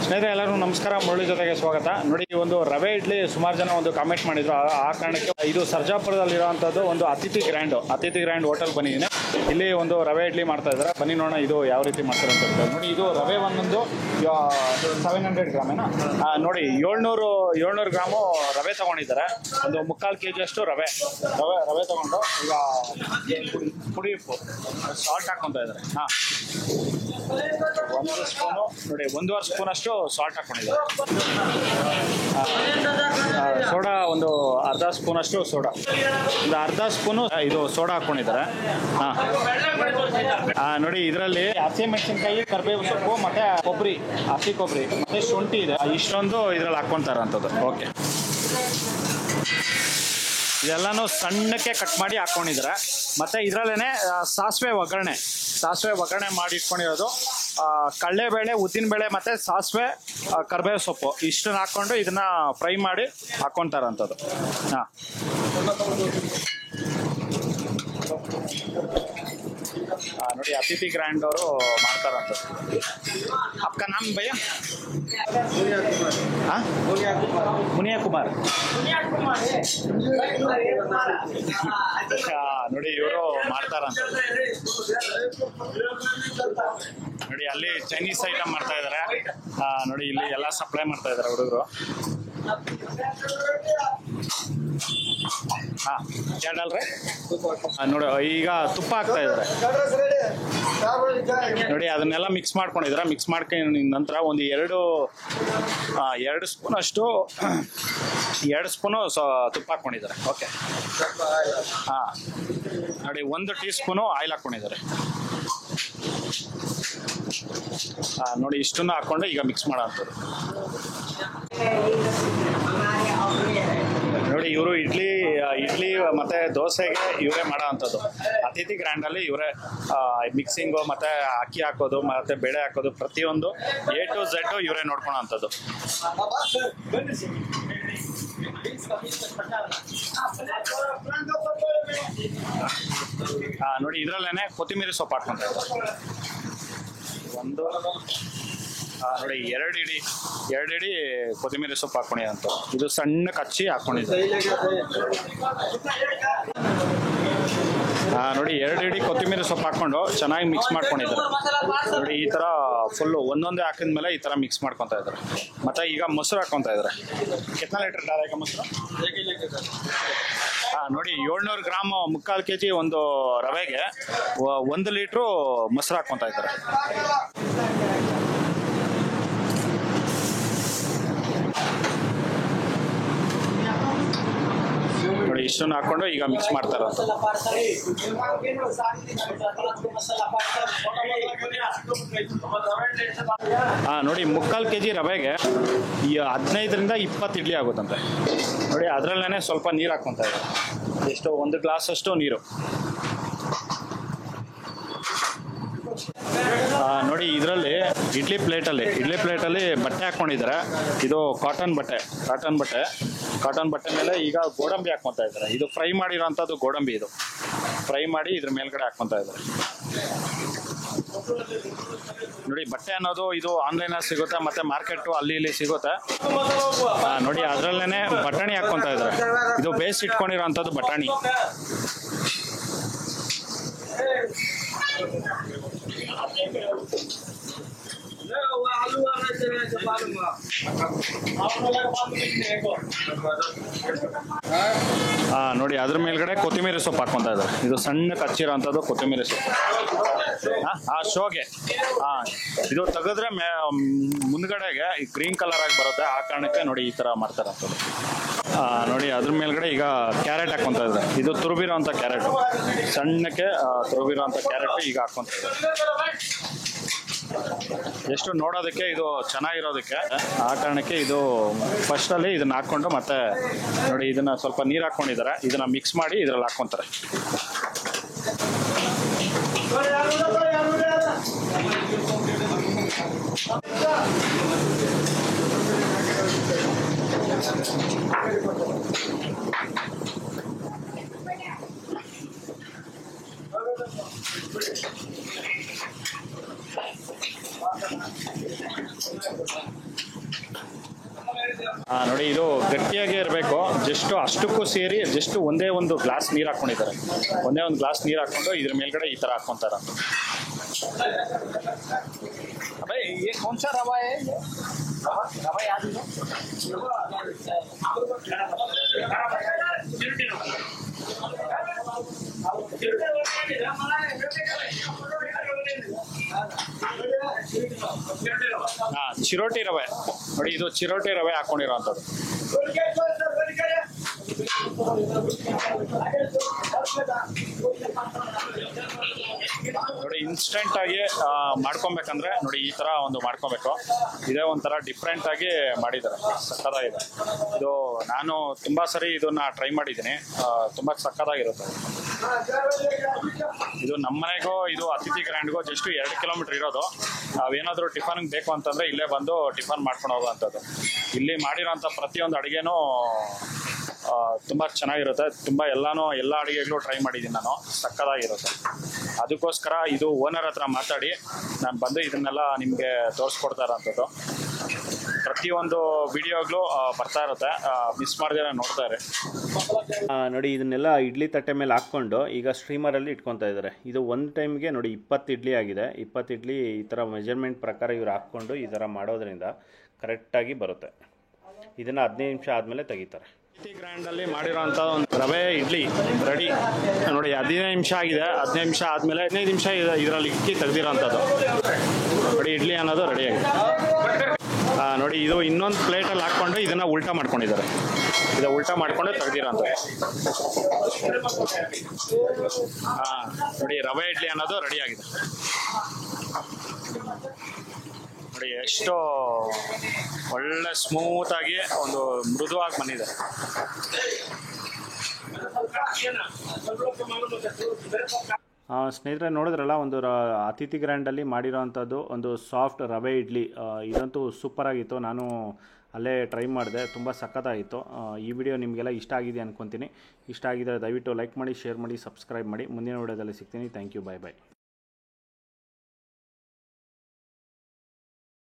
ಸ್ನೇಹಿತರೆ ಎಲ್ಲರಿಗೂ ನಮಸ್ಕಾರ. ಮುರಳಿ ಜೊತೆಗೆ ಸ್ವಾಗತ. ನೋಡಿ, ಈ ಒಂದು ರವೆ ಇಡ್ಲಿ ಸುಮಾರು ಜನ ಒಂದು ಕಾಮೆಂಟ್ ಮಾಡಿದ್ರು. ಆ ಕಾರಣಕ್ಕೆ ಇದು ಸರ್ಜಾಪುರದಲ್ಲಿರುವಂಥದ್ದು ಒಂದು ಅತಿಥಿ ಗ್ರ್ಯಾಂಡ್ ಹೋಟೆಲ್ ಬಂದಿದ್ದೀನಿ. ಇಲ್ಲಿ ಒಂದು ರವೆ ಇಡ್ಲಿ ಮಾಡ್ತಾ ಇದ್ದಾರೆ. ಬನ್ನಿ ನೋಡೋಣ ಇದು ಯಾವ ರೀತಿ ಮಾಡ್ತಾರೆ ಅಂತ ಹೇಳ್ತಾರೆ. ನೋಡಿ, ಇದು ರವೆ ಒಂದೊಂದು 700 ಗ್ರಾಮೇನಾ. ನೋಡಿ 700 ಗ್ರಾಮು ರವೆ ತೊಗೊಂಡಿದ್ದಾರೆ. ಒಂದು 3/4 kg ಅಷ್ಟು ರವೆ ತೊಗೊಂಡು ಈಗ ಪುಡಿ ಉಪ್ಪು ಸಾಲ್ಟ್ ಹಾಕ್ಕೊತಾ ಇದ್ದಾರೆ. ಹಾಂ, 1 ಸ್ಪೂನು ನೋಡಿ, 1.5 ಸ್ಪೂನ್ ಅಷ್ಟು ಸಾಲ್ಟ್ ಹಾಕ್ಕೊಂಡಿದ್ದಾರೆ. ಸೋಡಾ ಒಂದು ಅರ್ಧ ಸ್ಪೂನ್ ಅಷ್ಟು ಸೋಡಾ, ಒಂದು ಅರ್ಧ ಸ್ಪೂನು ಇದು ಸೋಡಾ ಹಾಕ್ಕೊಂಡಿದ್ದಾರೆ. ನೋಡಿ, ಇದರಲ್ಲಿ ಹಸಿಮೆಣಸಿನಕಾಯಿ, ಕರಿಬೇವು ಸೊಪ್ಪು ಮತ್ತೆ ಹಸಿ ಕೊಬ್ಬರಿ ಮತ್ತೆ ಶುಂಠಿ ಇದೆ. ಇಷ್ಟೊಂದು ಇದ್ರಲ್ಲಿ ಹಾಕ್ಕೊಂತಾರಂಥದ್ದು. ಓಕೆ, ಇದೆಲ್ಲಾನು ಸಣ್ಣಕ್ಕೆ ಕಟ್ ಮಾಡಿ ಹಾಕ್ಕೊಂಡಿದ್ದಾರೆ. ಮತ್ತು ಇದರಲ್ಲೇ ಸಾಸಿವೆ ಒಗ್ಗರಣೆ ಮಾಡಿ ಇಟ್ಕೊಂಡಿರೋದು. ಕಡಲೆಬೇಳೆ, ಉದ್ದಿನಬೇಳೆ ಮತ್ತು ಸಾಸಿವೆ, ಕರಿಬೇವು ಸೊಪ್ಪು ಇಷ್ಟನ್ನು ಹಾಕ್ಕೊಂಡು ಇದನ್ನು ಫ್ರೈ ಮಾಡಿ ಹಾಕ್ಕೊತಾರಂಥದ್ದು. ಹಾಂ, ನೋಡಿ, ಅತಿಥಿ ಗ್ರ್ಯಾಂಡ್ ಅವರು ಮಾಡ್ತಾರಂಥದ್ದು. ಅಪ್ಕ ನಾಮ್ ಭಯ್ಯ? ಮುನಿಯಾ ಕುಮಾರ್. ನೋಡಿ, ಇವರು ಮಾಡ್ತಾರಂಥದ್ದು. ನೋಡಿ, ಅಲ್ಲಿ ಚೈನೀಸ್ ಐಟಮ್ ಮಾಡ್ತಾ ಇದ್ದಾರೆ. ನೋಡಿ, ಇಲ್ಲಿ ಎಲ್ಲ ಸಪ್ಲೈ ಮಾಡ್ತಾ ಇದ್ದಾರೆ ಹುಡುಗರು. ಹಾಂ, ಎರಡಲ್ರಿ. ನೋಡಿ, ಈಗ ತುಪ್ಪ ಹಾಕ್ತಾ ಇದ್ದಾರೆ. ನೋಡಿ, ಅದನ್ನೆಲ್ಲ ಮಿಕ್ಸ್ ಮಾಡ್ಕೊಂಡಿದ್ದಾರೆ. ಮಿಕ್ಸ್ ಮಾಡ್ಕೊಂಡ ನಂತರ ಒಂದು 2 ಸ್ಪೂನ್ ಅಷ್ಟು 2 ಸ್ಪೂನು ತುಪ್ಪ ಹಾಕ್ಕೊಂಡಿದ್ದಾರೆ. ಓಕೆ. ಹಾಂ, ನೋಡಿ, 1 ಟೀ ಸ್ಪೂನು ಆಯಿಲ್ ಹಾಕ್ಕೊಂಡಿದ್ದಾರೆ. ನೋಡಿ, ಇಷ್ಟನ್ನು ಹಾಕ್ಕೊಂಡು ಈಗ ಮಿಕ್ಸ್ ಮಾಡೋಂಥದ್ದು. ನೋಡಿ, ಇವರು ಇಡ್ಲಿ ಮತ್ತೆ ದೋಸೆಗೆ ಇವರೇ ಮಾಡೋ ಅಂಥದ್ದು. ಅತಿಥಿ ಗ್ರ್ಯಾಂಡಲ್ಲಿ ಇವರೇ ಮಿಕ್ಸಿಂಗು ಮತ್ತೆ ಅಕ್ಕಿ ಹಾಕೋದು ಮತ್ತೆ ಬೇಳೆ ಹಾಕೋದು ಪ್ರತಿಯೊಂದು A to Z ಇವರೇ ನೋಡ್ಕೊಳೋ ಅಂಥದ್ದು. ನೋಡಿ, ಇದರಲ್ಲೇನೆ ಕೊತ್ತಂಬರಿ ಸೊಪ್ಪು ಹಾಕ್ಕೊಂತ ಇದ್ದಾರೆ. ನೋಡಿ, 2 ಇಡಿ ಕೊತ್ತಂಬರಿ ಸೊಪ್ಪು ಹಾಕ್ಕೊಂಡಿದಂತ. ಇದು ಸಣ್ಣ ಕಚ್ಚಿ ಹಾಕ್ಕೊಂಡಿದ್ದಾರೆ. ನೋಡಿ, 2 ಇಡಿ ಕೊತ್ತಂಬರಿ ಸೊಪ್ಪು ಹಾಕ್ಕೊಂಡು ಚೆನ್ನಾಗಿ ಮಿಕ್ಸ್ ಮಾಡ್ಕೊಂಡಿದ್ದಾರೆ. ನೋಡಿ, ಈ ಥರ ಫುಲ್ಲು ಒಂದೊಂದೇ ಹಾಕಿದ್ಮೇಲೆ ಈ ಥರ ಮಿಕ್ಸ್ ಮಾಡ್ಕೊತಾ ಇದ್ದಾರೆ. ಮತ್ತು ಈಗ ಮೊಸರು ಹಾಕ್ಕೊತಾ ಇದ್ದಾರೆ. ಕೆತ್ತನ ಲೀಟರ್ ಡಾಲಾಗ ಮೊಸರು? ನೋಡಿ, 700 ಗ್ರಾಮ್ 3/4 kg ಒಂದು ರವೆಗೆ 1 ಲೀಟ್ರು ಮೊಸರು ಹಾಕ್ಕೊತಾ ಇದ್ದಾರೆ. ನೋಡಿ, ಇಷ್ಟನ್ನು ಹಾಕೊಂಡು ಈಗ ಮಿಕ್ಸ್ ಮಾಡ್ತಾರೆ. ನೋಡಿ, 3/4 kg ರವೆಗೆ 15ರಿಂದ 20 ಇಡ್ಲಿ ಆಗುತ್ತಂತೆ. ನೋಡಿ, ಅದರಲ್ಲೇ ಸ್ವಲ್ಪ ನೀರು ಹಾಕ್ಕೊಂತ ಇದೆ. ಎಷ್ಟು? 1 ಗ್ಲಾಸ್ ಅಷ್ಟು ನೀರು. ನೋಡಿ, ಇದರಲ್ಲಿ ಇಡ್ಲಿ ಪ್ಲೇಟಲ್ಲಿ ಬಟ್ಟೆ ಹಾಕ್ಕೊಂಡಿದ್ದಾರೆ. ಇದು ಕಾಟನ್ ಬಟ್ಟೆ ಮೇಲೆ ಈಗ ಗೋಡಂಬಿ ಹಾಕ್ಕೊತಾ ಇದ್ದಾರೆ. ಇದು ಫ್ರೈ ಮಾಡಿರೋಂಥದ್ದು ಗೋಡಂಬಿ. ಇದು ಫ್ರೈ ಮಾಡಿ ಇದ್ರ ಮೇಲ್ಗಡೆ ಹಾಕ್ಕೊತಾ ಇದ್ದಾರೆ. ನೋಡಿ, ಬಟ್ಟೆ ಅನ್ನೋದು ಇದು ಆನ್ಲೈನಲ್ಲಿ ಸಿಗುತ್ತೆ ಮತ್ತೆ ಮಾರ್ಕೆಟು ಅಲ್ಲಿ ಇಲ್ಲಿ ಸಿಗುತ್ತೆ. ನೋಡಿ, ಅದರಲ್ಲೇನೆ ಬಟಾಣಿ ಹಾಕ್ಕೊತಾ ಇದ್ದಾರೆ. ಇದು ಬೇಯಿಸಿ ಇಟ್ಕೊಂಡಿರೋಂಥದ್ದು ಬಟಾಣಿ. ನೋಡಿ, ಅದ್ರ ಮೇಲ್ಗಡೆ ಕೊತ್ತಂಬರಿ ಸೊಪ್ಪು ಹಾಕ್ಕೊಂತ ಇದ್ದಾರೆ. ಇದು ಸಣ್ಣ ಕಚ್ಚಿರೋಂಥದ್ದು ಕೊತ್ತಂಬರಿ ಸೊಪ್ಪು. ಶೋಗೆ ಇದು ತೆಗೆದ್ರೆ ಮುಂದ್ಗಡೆಗೆ ಗ್ರೀನ್ ಕಲರ್ ಆಗಿ ಬರುತ್ತೆ. ಆ ಕಾರಣಕ್ಕೆ ನೋಡಿ ಈ ಥರ ಮಾಡ್ತಾರಂಥದ್ದು. ನೋಡಿ, ಅದ್ರ ಮೇಲ್ಗಡೆ ಈಗ ಕ್ಯಾರೆಟ್ ಹಾಕ್ಕೊಂತ ಇದ್ದಾರೆ. ಇದು ತುರುಬಿರೋಂಥ ಕ್ಯಾರೆಟ್, ಸಣ್ಣಕ್ಕೆ ತುರುಬಿರೋಂಥ ಕ್ಯಾರೆಟ್ ಈಗ ಹಾಕ್ಕೊಂತ ಇದ್ದಾರೆ. ಎಷ್ಟು ನೋಡೋದಕ್ಕೆ ಇದು ಚೆನ್ನಾಗಿರೋದಕ್ಕೆ ಆ ಕಾರಣಕ್ಕೆ ಇದು ಫಸ್ಟಲ್ಲಿ ಇದನ್ನ ಹಾಕ್ಕೊಂಡು ಮತ್ತೆ ನೋಡಿ ಇದನ್ನ ಸ್ವಲ್ಪ ನೀರು ಹಾಕ್ಕೊಂಡಿದ್ದಾರೆ. ಇದನ್ನ ಮಿಕ್ಸ್ ಮಾಡಿ ಇದರಲ್ಲಿ ಹಾಕ್ಕೊಂತಾರೆ. ನೋಡಿ ಇದು ಗಟ್ಟಿಯಾಗೇ ಇರಬೇಕು. ಜಸ್ಟ್ ಅಷ್ಟಕ್ಕೂ ಸೇರಿ ಜಸ್ಟ್ ಒಂದೇ ಒಂದು ಗ್ಲಾಸ್ ನೀರು ಹಾಕ್ಕೊಂಡಿದ್ದಾರೆ. ಒಂದೇ ಒಂದು ಗ್ಲಾಸ್ ನೀರು ಹಾಕ್ಕೊಂಡು ಇದ್ರ ಮೇಲ್ಗಡೆ ಈ ಥರ ಹಾಕ್ಕೊಂತಾರೆ. ये कौन सा रवा है? रवा याद है? ಚಿರೋಟಿ ರವೆ ನೋಡಿ, ಇದು ಚಿರೋಟಿ ರವೆ ಹಾಕೊಂಡಿರೋಂಥದ್ದು. ನೋಡಿ ಇನ್ಸ್ಟೆಂಟ್ ಆಗಿ ಮಾಡ್ಕೊಬೇಕಂದ್ರೆ ನೋಡಿ ಈ ತರ ಒಂದು ಮಾಡ್ಕೊಬೇಕು. ಇದೇ ಒಂಥರ ಡಿಫ್ರೆಂಟ್ ಆಗಿ ಮಾಡಿದ್ದಾರೆ, ಸಕ್ಕತ್ತಾಗಿದೆ ಇದು. ನಾನು ತುಂಬಾ ಸರಿ ಇದನ್ನ ಟ್ರೈ ಮಾಡಿದ್ದೀನಿ, ತುಂಬಾ ಸಕ್ಕತ್ತಾಗಿರುತ್ತೆ ಇದು. ನಮ್ಮನೆಗೂ ಇದು ಅತಿಥಿ ಗ್ರ್ಯಾಂಡ್ಗೂ ಜಸ್ಟ್ 2 ಕಿಲೋಮೀಟರ್ ಇರೋದು. ನಾವೇನಾದ್ರೂ ಟಿಫನ್ಗೆ ಬೇಕು ಅಂತಂದ್ರೆ ಇಲ್ಲೇ ಬಂದು ಟಿಫನ್ ಮಾಡ್ಕೊಂಡು ಹೋಗುವಂಥದ್ದು. ಇಲ್ಲಿ ಮಾಡಿರೋಂಥ ಪ್ರತಿಯೊಂದು ಅಡುಗೆನೂ ತುಂಬ ಚೆನ್ನಾಗಿರುತ್ತೆ. ತುಂಬ ಎಲ್ಲ ಅಡುಗೆಗಳು ಟ್ರೈ ಮಾಡಿದ್ದೀನಿ ನಾನು, ಸಕ್ಕತ್ತಾಗಿರುತ್ತೆ. ಅದಕ್ಕೋಸ್ಕರ ಇದು ಓನರ್ ಹತ್ರ ಮಾತಾಡಿ ನಾನು ಬಂದು ಇದನ್ನೆಲ್ಲ ನಿಮಗೆ ತೋರಿಸ್ಕೊಡ್ತಾ ಇರೋಂಥದ್ದು. ಪ್ರತಿಯೊಂದು ವಿಡಿಯೋಗಳು ಬರ್ತಾ ಇರುತ್ತೆ, ಮಿಸ್ ಮಾಡಿದ್ರೆ ನೋಡ್ತಾರೆ. ನೋಡಿ ಇದನ್ನೆಲ್ಲ ಇಡ್ಲಿ ತಟ್ಟೆ ಮೇಲೆ ಹಾಕ್ಕೊಂಡು ಈಗ ಸ್ಟ್ರೀಮರಲ್ಲಿ ಇಟ್ಕೊತಾ ಇದ್ದಾರೆ. ಇದು ಒಂದು ಟೈಮ್ಗೆ ನೋಡಿ 20 ಇಡ್ಲಿ ಆಗಿದೆ. 20 ಇಡ್ಲಿ ಈ ಥರ ಮೆಜರ್ಮೆಂಟ್ ಪ್ರಕಾರ ಇವ್ರು ಹಾಕ್ಕೊಂಡು ಈ ಥರ ಮಾಡೋದ್ರಿಂದ ಕರೆಕ್ಟಾಗಿ ಬರುತ್ತೆ. ಇದನ್ನು 15 ನಿಮಿಷ ಆದಮೇಲೆ ತೆಗಿತಾರೆ. ಗ್ರ್ಯಾಂಡಲ್ಲಿ ಮಾಡಿರೋಂಥ ಒಂದು ರವೆ ಇಡ್ಲಿ ರೆಡಿ ನೋಡಿ. 15 ನಿಮಿಷ ಆಗಿದೆ. 15 ನಿಮಿಷ ಆದಮೇಲೆ 15 ನಿಮಿಷ ಇದರಲ್ಲಿ ಇಕ್ಕಿ ತೆಗೆದಿರೋಂಥದ್ದು ನೋಡಿ. ಇಡ್ಲಿ ಅನ್ನೋದು ರೆಡಿ ಆಗಿದೆ ನೋಡಿ. ಇದು ಇನ್ನೊಂದು ಪ್ಲೇಟಲ್ಲಿ ಹಾಕ್ಕೊಂಡು ಇದನ್ನು ಉಲ್ಟಾ ಮಾಡ್ಕೊಂಡಿದ್ದಾರೆ. ಇದು ಉಲ್ಟಾ ಮಾಡ್ಕೊಂಡು ತೆಗೆದಿರೋಂಥದ್ದು ನೋಡಿ. ರವೆ ಇಡ್ಲಿ ಅನ್ನೋದು ರೆಡಿ ಆಗಿದೆ ನೋಡಿ. ಎಷ್ಟು ಒಳ್ಳೆ ಸ್ಮೂತಾಗಿ ಒಂದು ಮೃದುವಾಗಿ ಬಂದಿದೆ. ಸ್ನೇಹಿತರೆ ನೋಡಿದ್ರಲ್ಲ, ಒಂದು ಅತಿಥಿ ಗ್ರ್ಯಾಂಡಲ್ಲಿ ಮಾಡಿರೋವಂಥದ್ದು ಒಂದು ಸಾಫ್ಟ್ ರವೆ ಇಡ್ಲಿ. ಇದಂತೂ ಸೂಪರಾಗಿತ್ತು. ನಾನು ಅಲ್ಲೇ ಟ್ರೈ ಮಾಡಿದೆ, ತುಂಬ ಸಖತ್ತಾಗಿತ್ತು. ಈ ವಿಡಿಯೋ ನಿಮಗೆಲ್ಲ ಇಷ್ಟ ಆಗಿದೆ ಅಂದ್ಕೊತೀನಿ. ಇಷ್ಟ ಆಗಿದ್ದರೆ ದಯವಿಟ್ಟು ಲೈಕ್ ಮಾಡಿ, ಶೇರ್ ಮಾಡಿ, ಸಬ್ಸ್ಕ್ರೈಬ್ ಮಾಡಿ. ಮುಂದಿನ ವಿಡಿಯೋದಲ್ಲಿ ಸಿಗ್ತೀನಿ. Thank you, bye bye.